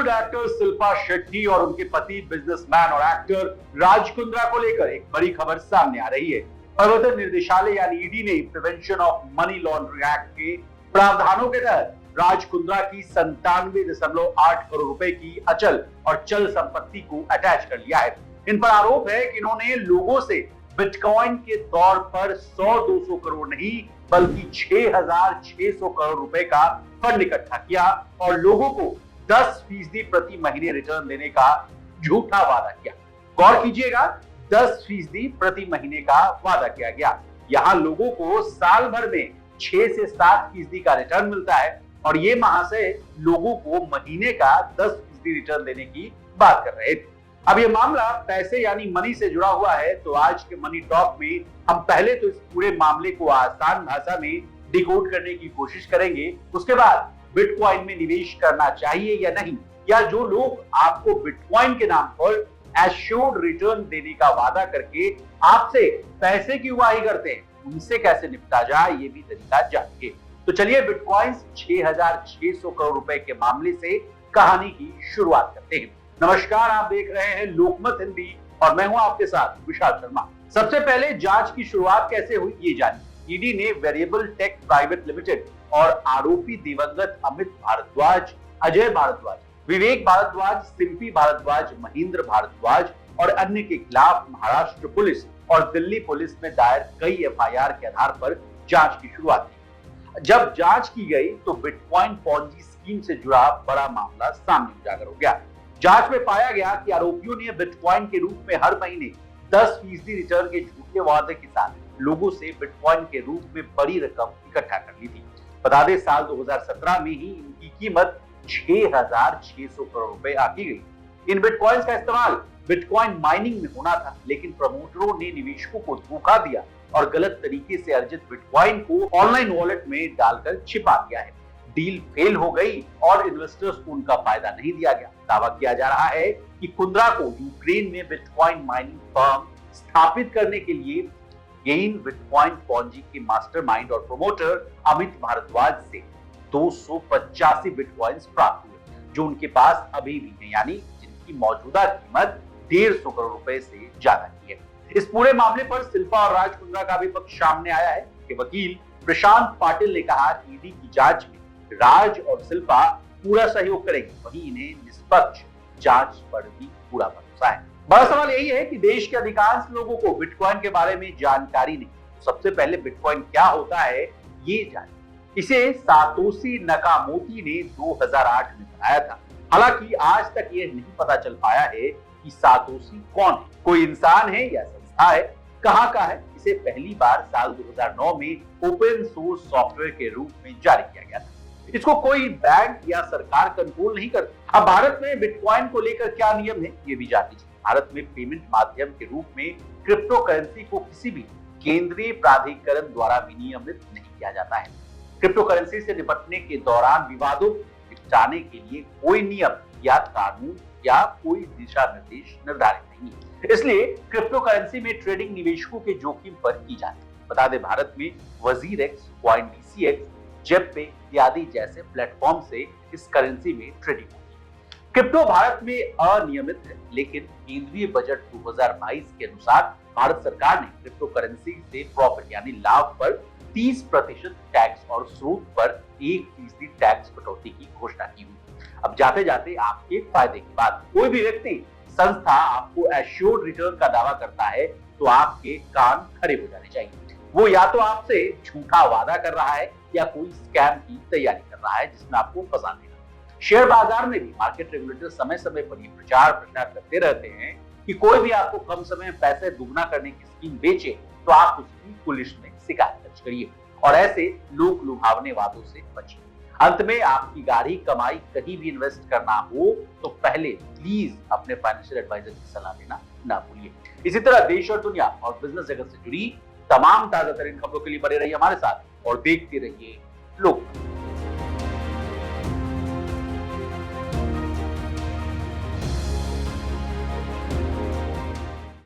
Bollywood actor Shilpa Shetty और उनके पति बिजनेसमैन और एक्टर राज कुंद्रा को लेकर एक बड़ी खबर सामने आ रही है। प्रवर्तन निर्देशालय यानी ईडी ने prevention of money laundering act के प्रावधानों के तहत राज कुंद्रा की 97.8 करोड़ रुपए की अचल और चल संपत्ति को अटैच कर लिया है। इन पर आरोप है कि इन्होंने लोगों से बिटकॉइन के तौर पर 100-200 करोड़ नहीं बल्कि 6,600 करोड़ रुपए का फंड इकट्ठा किया और लोगों को 10% प्रति महीने रिटर्न देने का झूठा वादा किया। गौर कीजिएगा, 10% प्रति महीने का वादा किया गया। यहाँ लोगों को साल भर में 6 से 7% का रिटर्न मिलता है और ये महाशय लोगों को महीने का 10% रिटर्न देने की बात कर रहे थे। अब ये मामला पैसे यानी मनी से जुड़ा हुआ है, तो आज के मनी टॉक में हम पहले तो इस पूरे मामले को आसान भाषा में डिकोड करने की कोशिश करेंगे। उसके बाद बिटकॉइन में निवेश करना चाहिए या नहीं, या जो लोग आपको बिटकॉइन के नाम पर एश्योर्ड रिटर्न देने का वादा करके आपसे पैसे की उगाही करते हैं, उनसे कैसे निपटा जाए, ये भी तरीका जानिए। तो चलिए बिटकॉइन 6,600 करोड़ रुपए के मामले से कहानी की शुरुआत करते हैं। नमस्कार, आप देख रहे हैं लोकमत हिंदी और मैं हूं आपके साथ विशाल शर्मा। सबसे पहले जांच की शुरुआत कैसे हुई ये जानिए। ईडी ने वेरिएबल टेक प्राइवेट लिमिटेड और आरोपी दिवंगत अमित भारद्वाज, अजय भारद्वाज, विवेक भारद्वाज, सिंपी भारद्वाज, महेंद्र भारद्वाज और अन्य के खिलाफ महाराष्ट्र पुलिस और दिल्ली पुलिस में दायर कई एफआईआर के आधार पर जांच की शुरुआत की। जब जांच की गई तो बिटकॉइन पॉन्जी स्कीम से जुड़ा बड़ा मामला सामने उजागर हो गया। जांच में पाया गया कि आरोपियों ने बिटकॉइन के रूप में हर महीने 10% रिटर्न के झूठे वादे के साथ लोगों से बिटकॉइन के रूप में बड़ी रकम इकट्ठा कर ली थी। बता दें, साल 2017 में ही इनकी कीमत 6,600 करोड़ रुपए आकी गई। इन बिटकॉइंस का इस्तेमाल बिटकॉइन माइनिंग में होना था, लेकिन प्रमोटरों ने निवेशकों को धोखा दिया और गलत तरीके से अर्जित बिटकॉइन को ऑनलाइन वॉलेट में डालकर छिपा दिया है। डील फेल हो गई और इन्वेस्टर्स को उनका फायदा नहीं दिया गया। दावा किया जा रहा है कि कुंद्रा को यूक्रेन में बिटकॉइन माइनिंग फर्म स्थापित करने के लिए गेन बिटकॉइन पॉन्जी के मास्टरमाइंड और प्रमोटर अमित भारद्वाज से 285 बिटकॉइंस प्राप्त हुए, जो उनके पास अभी भी है, यानी जिनकी मौजूदा कीमत 150 करोड़ रुपए से ज्यादा की है। इस पूरे मामले पर शिल्पा और राज कुंद्रा का भी पक्ष सामने आया है कि वकील प्रशांत पाटिल ने कहा कि ईडी की जांच में राज और शिल्पा पूरा सहयोग करेंगे, वहीं इन्हें निष्पक्ष जांच पर भी पूरा भरोसा है। बड़ा सवाल यही है कि देश के अधिकांश लोगों को बिटकॉइन के बारे में जानकारी नहीं। सबसे पहले बिटकॉइन क्या होता है ये जानिए। इसे सातोशी नकामोटो ने 2008 में बनाया था। हालांकि आज तक ये नहीं पता चल पाया है कि सातोशी कौन है, कोई इंसान है या संस्था है, कहां का है। इसे पहली बार साल 2009 में ओपन सोर्स सॉफ्टवेयर के रूप में जारी किया गया था। इसको कोई बैंक या सरकार कंट्रोल नहीं करती। अब भारत में बिटकॉइन को लेकर क्या नियम है ये भी जान लीजिए। भारत में पेमेंट माध्यम के रूप में क्रिप्टो करेंसी को किसी भी केंद्रीय प्राधिकरण द्वारा विनियमित नहीं किया जाता है। क्रिप्टो करेंसी से निपटने के दौरान विवादों को निपटाने के लिए कोई नियम या कानून या कोई दिशा निर्देश निर्धारित नहीं है। इसलिए क्रिप्टो करेंसी में ट्रेडिंग निवेशकों के जोखिम पर की जाती है। बता दें, भारत में वजीरएक्स, CoinDCX, जेपे इत्यादि जैसे प्लेटफॉर्म से इस करेंसी में ट्रेडिंग होती है। क्रिप्टो भारत में अनियमित है, लेकिन केंद्रीय बजट 2022 के अनुसार भारत सरकार ने क्रिप्टो करेंसी से प्रॉफिट यानी लाभ पर 30% टैक्स और स्रोत पर 1% टैक्स कटौती की घोषणा की हुई। अब जाते जाते आपके फायदे की बात, कोई भी व्यक्ति संस्था आपको एश्योर्ड रिटर्न का दावा करता है तो आपके कान खड़े हो जाने चाहिए। वो या तो आपसे झूठा वादा कर रहा है या कोई स्कैम की तैयारी कर रहा है जिसमें आपको फंसा देगा। शेयर बाजार में भी मार्केट रेगुलेटर समय समय पर ये प्रचार प्रसार करते रहते हैं कि कोई भी आपको कम समय में पैसे दुगना करने की स्कीम बेचे तो आप उसकी पुलिस में शिकायत दर्ज करिए और ऐसे लोक लुभावने वादों से बचिए। अंत में आपकी गाढ़ी कमाई कहीं भी इन्वेस्ट करना हो तो पहले प्लीज अपने फाइनेंशियल एडवाइजर की सलाह लेना ना भूलिए। इसी तरह देश और दुनिया और बिजनेस जगत से जुड़ी तमाम ताजा तरीन खबरों के लिए बने रहिए हमारे साथ और देखते रहिए लोक।